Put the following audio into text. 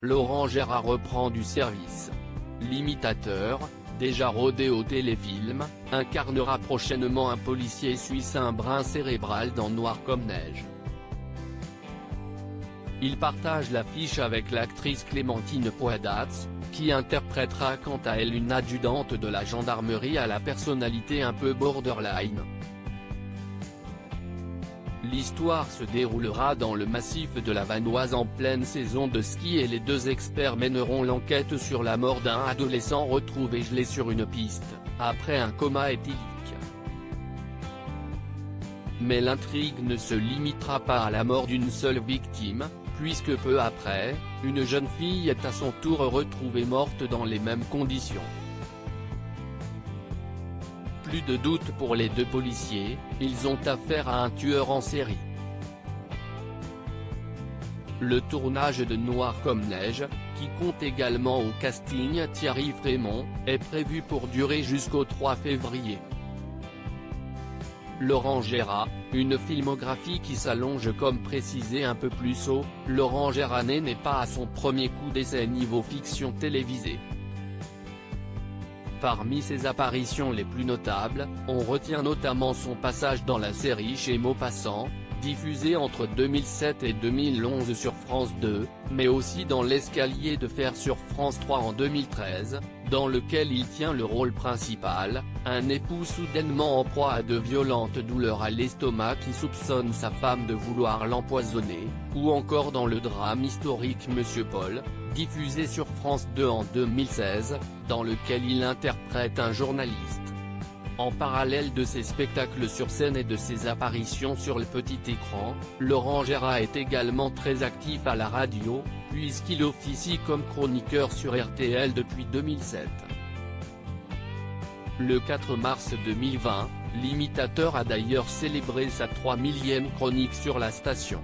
Laurent Gérard reprend du service. L'imitateur, déjà rodé au téléfilm, incarnera prochainement un policier suisse un brin cérébral dans Noir comme neige. Il partage l'affiche avec l'actrice Clémentine Poidatz, qui interprétera quant à elle une adjudante de la gendarmerie à la personnalité un peu borderline. L'histoire se déroulera dans le massif de la Vanoise en pleine saison de ski et les deux experts mèneront l'enquête sur la mort d'un adolescent retrouvé gelé sur une piste, après un coma éthylique. Mais l'intrigue ne se limitera pas à la mort d'une seule victime, puisque peu après, une jeune fille est à son tour retrouvée morte dans les mêmes conditions. Plus de doute pour les deux policiers, ils ont affaire à un tueur en série. Le tournage de Noir comme neige, qui compte également au casting Thierry Frémont, est prévu pour durer jusqu'au 3 février. Laurent Gérard, une filmographie qui s'allonge comme précisé un peu plus haut, Laurent Gérard n'est pas à son premier coup d'essai niveau fiction télévisée. Parmi ses apparitions les plus notables, on retient notamment son passage dans la série Chez Maupassant, diffusée entre 2007 et 2011 sur France 2, mais aussi dans L'Escalier de fer sur France 3 en 2013, dans lequel il tient le rôle principal, un époux soudainement en proie à de violentes douleurs à l'estomac qui soupçonne sa femme de vouloir l'empoisonner, ou encore dans le drame historique Monsieur Paul, diffusé sur France 2 en 2016, dans lequel il interprète un journaliste. En parallèle de ses spectacles sur scène et de ses apparitions sur le petit écran, Laurent Gérard est également très actif à la radio, puisqu'il officie comme chroniqueur sur RTL depuis 2007. Le 4 mars 2020, l'imitateur a d'ailleurs célébré sa 3000e chronique sur la station.